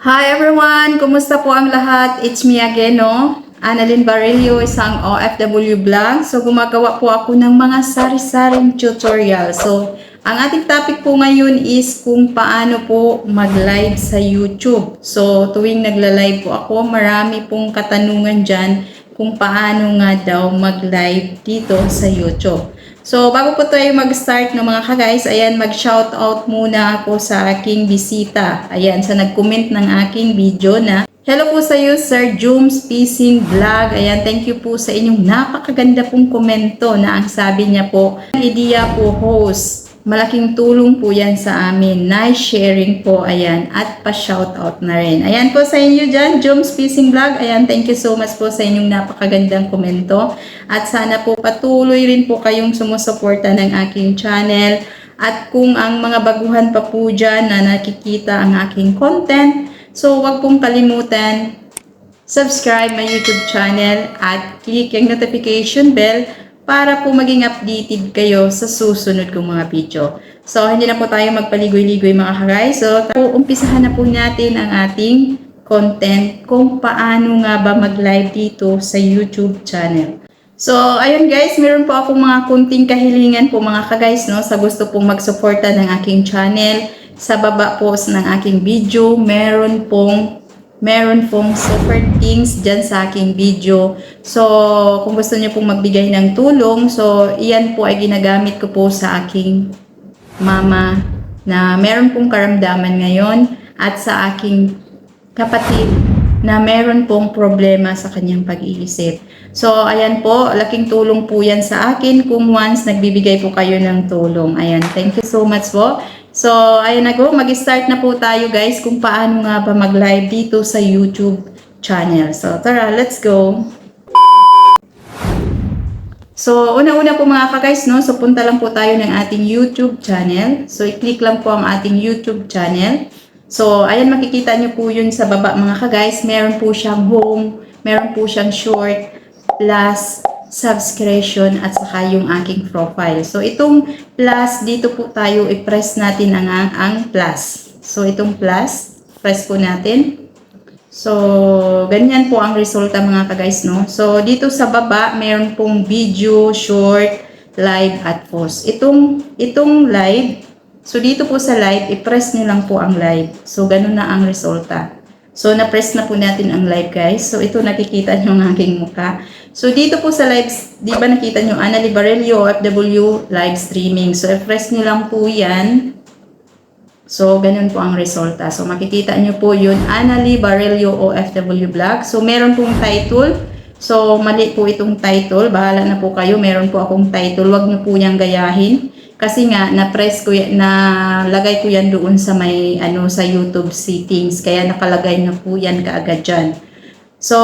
Hi everyone! Kumusta po ang lahat? It's me again, no? Annalyn Barillo, isang OFW vlog. So, gumagawa po ako ng mga sari-saring tutorial. So, ang ating topic po ngayon is kung paano po mag-live sa YouTube. So, tuwing nagla-live po ako, marami pong katanungan dyan kung paano nga daw mag-live dito sa YouTube. So, bago po tayo mag-start ng mga ka-guys, ayan, mag-shoutout muna ako sa aking bisita. Ayan, sa nag-comment ng aking video na, hello po sa iyo, Sir Jooms Fishing Vlog. Ayan, thank you po sa inyong napakaganda pong komento na ang sabi niya po, idea po host. Malaking tulong po yan sa amin. Nice sharing po, ayan, at pa-shoutout na rin. Ayan po sa inyo dyan, Jooms Fishing Vlog. Ayan, thank you so much po sa inyong napakagandang komento. At sana po patuloy rin po kayong sumusuporta ng aking channel. At kung ang mga baguhan pa po dyan na nakikita ang aking content, so huwag pong kalimutan, subscribe my YouTube channel at click yung notification bell para po maging updated kayo sa susunod kong mga video. So, hindi na po tayo magpaligoy-ligoy mga ka-guys. So, umpisahan na po natin ang ating content kung paano nga ba mag-live dito sa YouTube channel. So, ayun guys, meron po akong mga kunting kahilingan po mga ka-guys, no, sa gusto pong magsuporta ng aking channel. Sa baba po ng aking video, meron pong super things dyan sa aking video. So, kung gusto niyo pong magbigay ng tulong, so, iyan po ay ginagamit ko po sa aking mama na meron pong karamdaman ngayon at sa aking kapatid na meron pong problema sa kanyang pag-iisip. So, ayan po, laking tulong po yan sa akin kung once nagbibigay po kayo ng tulong. Ayan, thank you so much po. So, ayan na go. Mag-start na po tayo guys kung paano nga ba mag-live dito sa YouTube channel. So, tara, let's go. So, una-una po mga ka-guys, no? So, punta lang po tayo ng ating YouTube channel. So, i-click lang po ang ating YouTube channel. So, ayan, makikita nyo po yun sa baba mga ka-guys. Meron po siyang home, meron po siyang short, plus subscription at saka yung aking profile. So, itong plus, dito po tayo i-press natin ang plus. So, itong plus, press po natin. So, ganyan po ang resulta mga ka-guys, no? So, dito sa baba, mayroon pong video, short, live, at post. Itong live, so dito po sa live, i-press nyo lang po ang live. So, ganun na ang resulta. So, na-press na po natin ang live guys. So, ito nakikita nyo ang aking mukha. So, dito po sa live, di ba nakita nyo, Annalyn Barillo OFW live streaming. So, i-press nyo lang po yan. So, ganun po ang resulta. So, makikita nyo po yun, Annalyn Barillo OFW vlog. So, meron pong title. So, mali po itong title. Bahala na po kayo. Meron po akong title. Huwag nyo po niyang gayahin. Kasi nga, na-press ko yan, nalagay ko yan doon sa may, sa YouTube settings. Kaya nakalagay na po yan kaagad dyan. So,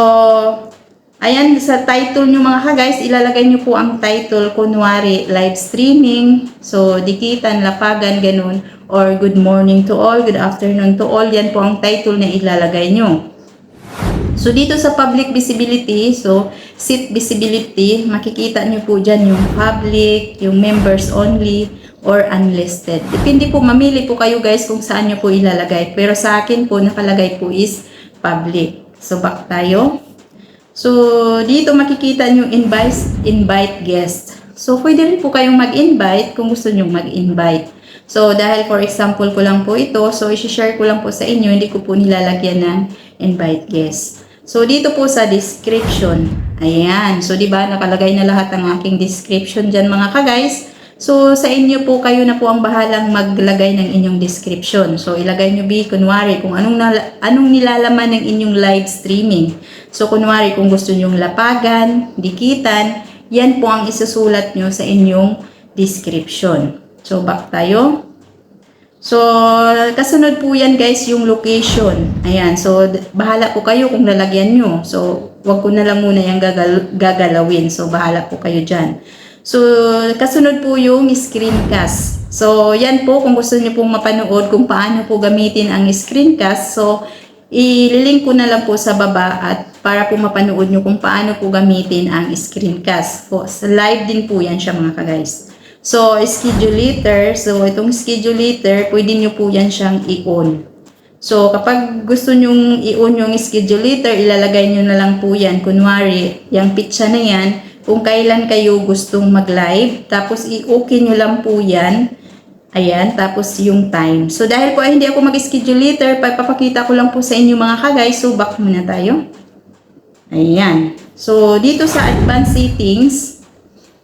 ayan, sa title nyo mga ka-guys, ilalagay nyo po ang title, kunwari, live streaming. So, dikitan, lapagan, ganun. Or good morning to all, good afternoon to all. Yan po ang title na ilalagay nyo. So, dito sa public visibility, so, seat visibility, makikita nyo po dyan yung public, yung members only, or unlisted. Depende po, mamili po kayo guys kung saan nyo po ilalagay. Pero sa akin po, nakalagay po is public. So, back tayo. So, dito makikita nyo invite guest. So, pwede rin po kayong mag-invite kung gusto nyo mag-invite. So, dahil for example ko lang po ito, so, isi-share ko lang po sa inyo, hindi ko po nilalagyan ng invite guest. So, dito po sa description, ayan. So, di ba nakalagay na lahat ng aking description dyan mga ka-guys. So, sa inyo po, kayo na po ang bahalang maglagay ng inyong description. So, ilagay nyo kunwari kung anong nilalaman ng inyong live streaming. So, kunwari kung gusto nyong lapagan, dikitan, yan po ang isusulat nyo sa inyong description. So, back tayo. So, kasunod po yan guys yung location. Ayan, so bahala po kayo kung lalagyan nyo. So, wag ko na lang muna yung gagalawin. So, bahala po kayo dyan. So, kasunod po yung screencast. So, yan po kung gusto nyo pong mapanood kung paano po gamitin ang screencast. So, i-link ko na lang po sa baba at para po mapanood nyo kung paano po gamitin ang screencast. So, sa live din po yan siya mga ka-guys. So, schedule letter. So, itong schedule letter, pwede nyo po yan siyang i-on. So, kapag gusto nyong i-on yung schedule letter, ilalagay nyo na lang po yan. Kunwari, yung pitsa na yan, kung kailan kayo gustong mag-live. Tapos, i-okay nyo lang po yan. Ayan, tapos yung time. So, dahil po ay hindi ako mag-schedule letter, papapakita ko lang po sa inyo mga ka-guys. So, back muna tayo. Ayan. So, dito sa advanced settings,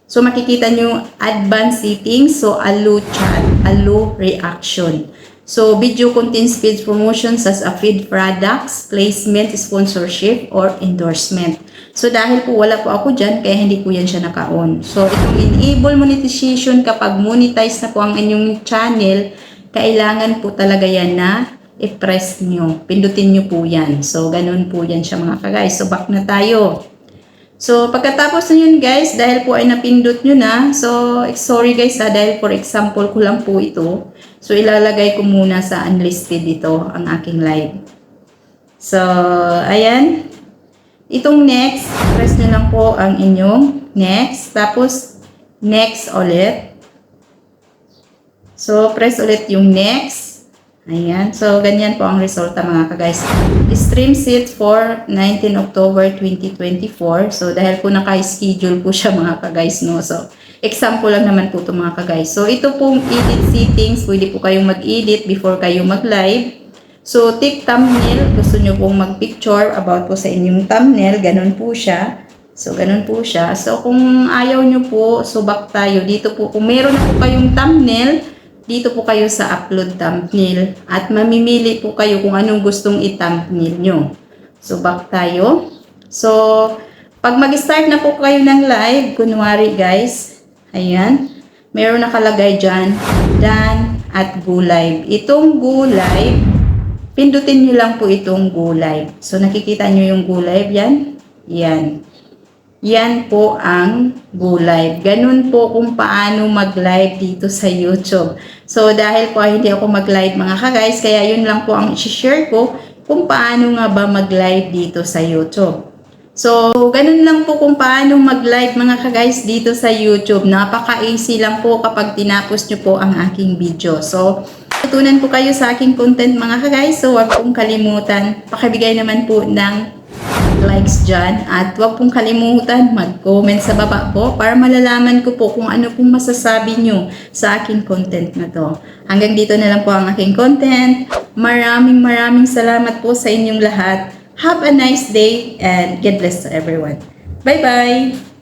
so makikita nyo advanced settings. So, allow chat, allow reaction. So, video contains feed promotions as a feed products, placement, sponsorship, or endorsement. So, dahil po wala po ako dyan, kaya hindi po yan siya naka-on. So, itong enable monetization, kapag monetize na po ang inyong channel, kailangan po talaga yan na i-press nyo. Pindutin nyo po yan. So, ganun po yan siya mga ka-guys. So, back na tayo. So, pagkatapos na yun guys, dahil po ay napindot nyo na, so, sorry guys dahil for example ko lang po ito. So, ilalagay ko muna sa unlisted dito ang aking live. So, ayan. Itong next, press nyo lang po ang inyong next. Tapos, next ulit. So, press ulit yung next. Ayan. So, ganyan po ang resulta mga ka-guys. Stream set for 19 October 2024. So, dahil po naka-schedule po siya mga ka-guys, no? So, example lang naman po ito mga ka-guys. So, ito pong edit settings. Pwede po kayong mag-edit before kayo mag-live. So, take thumbnail. Gusto nyo pong mag-picture about po sa inyong thumbnail. Ganun po siya. So, ganun po siya. So, kung ayaw nyo po, so back tayo. Dito po, kung meron na po kayong thumbnail, dito po kayo sa upload thumbnail. At mamimili po kayo kung anong gustong i-thumbnail nyo. So, back tayo. So, pag mag-start na po kayo ng live, kunwari guys, ayan, meron nakalagay dyan, done at go live. Itong go live, pindutin nyo lang po itong go live. So, nakikita nyo yung go live yan? Yan. Yan po ang go live. Ganun po kung paano mag-live dito sa YouTube. So, dahil po ay hindi ako mag-live mga ka-guys, kaya yun lang po ang i-share ko kung paano nga ba mag-live dito sa YouTube. So, ganun lang po kung paano mag-live mga ka-guys dito sa YouTube. Napaka-easy lang po kapag tinapos nyo po ang aking video. So, tutunan po kayo sa aking content mga ka-guys. So, huwag pong kalimutan. Pakibigay naman po ng likes dyan. At huwag pong kalimutan mag-comment sa baba po para malalaman ko po kung ano pong masasabi nyo sa aking content na to. Hanggang dito na lang po ang aking content. Maraming salamat po sa inyong lahat. Have a nice day and God bless to everyone. Bye-bye!